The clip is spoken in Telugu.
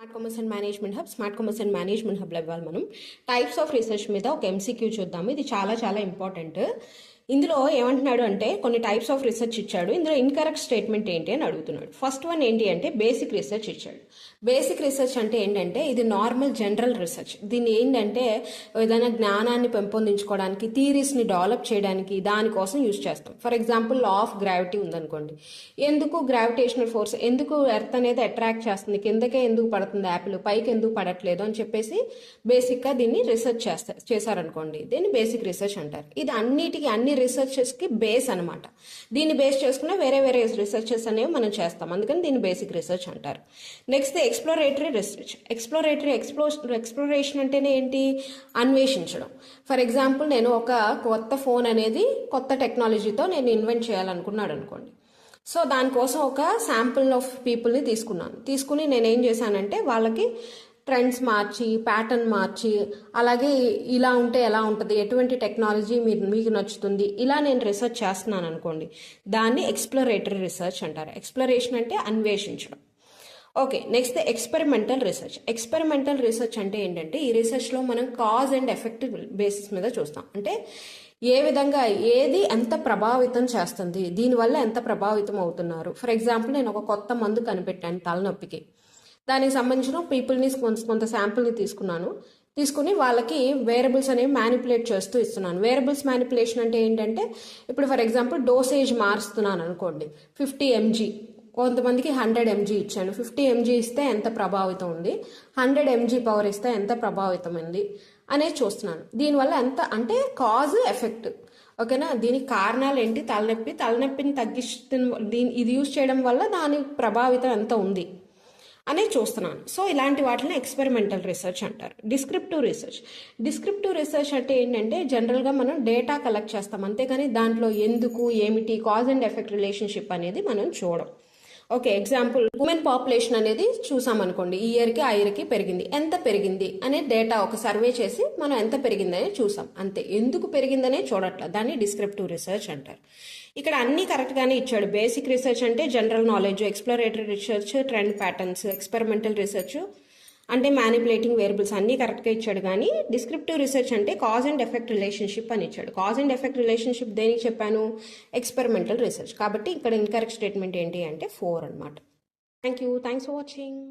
Smart commerce and management hub లో ఇవ్వాలి మనం టైప్స్ ఆఫ్ రీసెర్చ్ మీద ఒక ఎంసీక్యూ చూద్దాము. ఇది చాలా చాలా ఇంపార్టెంట్. ఇందులో ఏమంటున్నాడు అంటే కొన్ని టైప్స్ ఆఫ్ రీసెర్చ్ ఇచ్చాడు. ఇందులో ఇన్కరెక్ట్ స్టేట్మెంట్ ఏంటి అని అడుగుతున్నాడు. ఫస్ట్ వన్ ఏంటి అంటే బేసిక్ రీసెర్చ్ ఇచ్చాడు. బేసిక్ రీసెర్చ్ అంటే ఏంటంటే ఇది నార్మల్ జనరల్ రీసెర్చ్. దీన్ని ఏంటంటే ఏదైనా జ్ఞానాన్ని పెంపొందించుకోవడానికి, థీరీస్ని డెవలప్ చేయడానికి దానికోసం యూజ్ చేస్తాం. For example law of gravity ఉందనుకోండి. ఎందుకు గ్రావిటేషనల్ ఫోర్స్, ఎందుకు ఎర్త్ అనేది అట్రాక్ట్ చేస్తుంది, కిందకే ఎందుకు పడుతుంది యాపిల్, పైకి ఎందుకు పడట్లేదు అని చెప్పేసి బేసిక్గా దీన్ని రీసెర్చ్ చేశారనుకోండి, దీన్ని బేసిక్ రీసెర్చ్ అంటారు. ఇది అన్ని రీసెర్చెస్కి బేస్ అనమాట. దీన్ని బేస్ చేసుకున్న వేరే వేరే రీసెర్చెస్ అనేవి మనం చేస్తాం, అందుకని దీన్ని బేసిక్ రీసెర్చ్ అంటారు. Next exploratory research. ఎక్స్ప్లోరేషన్ అంటేనే ఏంటి? అన్వేషించడం. ఫర్ ఎగ్జాంపుల్ నేను ఒక కొత్త ఫోన్ అనేది కొత్త టెక్నాలజీతో నేను ఇన్వెంట్ చేయాలనుకున్నాడు అనుకోండి. సో దానికోసం ఒక శాంపుల్ ఆఫ్ పీపుల్ని తీసుకుని నేనేం చేశానంటే వాళ్ళకి ట్రెండ్స్ మార్చి, ప్యాటర్న్ మార్చి, అలాగే ఇలా ఉంటే ఎలా ఉంటుంది, ఎటువంటి టెక్నాలజీ మీకు నచ్చుతుంది, ఇలా నేను రీసెర్చ్ చేస్తున్నాను అనుకోండి, దాన్ని ఎక్స్ప్లోరేటరీ రీసెర్చ్ అంటారు. ఎక్స్ప్లోరేషన్ అంటే అన్వేషించడం. Okay, next experimental research. Experimental research అంటే ఏంటంటే ఈ రీసెర్చ్లో మనం కాజ్ అండ్ ఎఫెక్ట్ బేసిస్ మీద చూస్తాం. అంటే ఏ విధంగా ఏది ఎంత ప్రభావితం చేస్తుంది, దీనివల్ల ఎంత ప్రభావితం అవుతున్నారు. ఫర్ ఎగ్జాంపుల్ నేను ఒక కొత్త మందు కనిపెట్టాను తలనొప్పికి. దానికి సంబంధించిన పీపుల్ని కొంత శాంపుల్ని తీసుకుని వాళ్ళకి వేరియబుల్స్ అనేవి మ్యానిపులేట్ చేస్తూ ఇస్తున్నాను. వేరియబుల్స్ మ్యానిపులేషన్ అంటే ఏంటంటే ఇప్పుడు ఫర్ ఎగ్జాంపుల్ డోసేజ్ మారుస్తున్నాను అనుకోండి. 50 mg, కొంతమందికి 100 mg ఇచ్చాను. 50 mg ఇస్తే ఎంత ప్రభావితం ఉంది, 100 mg పవర్ ఇస్తే ఎంత ప్రభావితం ఉంది అనేది చూస్తున్నాను. దీనివల్ల ఎంత అంటే కాజ్ ఎఫెక్ట్. ఓకేనా? దీనికి కారణాలు ఏంటి? తలనొప్పిని ఇది యూజ్ చేయడం వల్ల దాని ప్రభావితం ఎంత ఉంది అనేది చూస్తున్నాను. సో ఇలాంటి వాటిని ఎక్స్పెరిమెంటల్ రీసెర్చ్ అంటారు. డిస్క్రిప్టివ్ రీసెర్చ్ అంటే ఏంటంటే జనరల్గా మనం డేటా కలెక్ట్ చేస్తాం, అంతేగాని దాంట్లో ఎందుకు, ఏమిటి, కాజ్ అండ్ ఎఫెక్ట్ రిలేషన్షిప్ అనేది మనం చూడం. ఓకే, ఎగ్జాంపుల్ ఉమెన్ పాపులేషన్ అనేది చూసామనుకోండి. ఈ ఇయర్కి పెరిగింది, ఎంత పెరిగింది అనే డేటా ఒక సర్వే చేసి మనం ఎంత పెరిగిందనే చూసాం, అంతే. ఎందుకు పెరిగిందనే చూడట్ల, దాన్ని డిస్క్రిప్టివ్ రీసెర్చ్ అంటారు. ఇక్కడ అన్ని కరెక్ట్గానే ఇచ్చాడు. బేసిక్ రీసెర్చ్ అంటే general knowledge, exploratory research trend patterns, experimental research అంటే మ్యానిపులేటింగ్ వేరియబుల్స్ అన్నీ కరెక్ట్గా ఇచ్చాడు. కానీ డిస్క్రిప్టివ్ రీసెర్చ్ అంటే కాజ్ అండ్ ఎఫెక్ట్ రిలేషన్షిప్ అని ఇచ్చాడు. కాజ్ అండ్ ఎఫెక్ట్ రిలేషన్షిప్ దేనికి చెప్పాను? Experimental research. కాబట్టి ఇక్కడ ఇన్కరెక్ట్ స్టేట్మెంట్ ఏంటి అంటే 4 అనమాట. Thank you. Thanks for watching.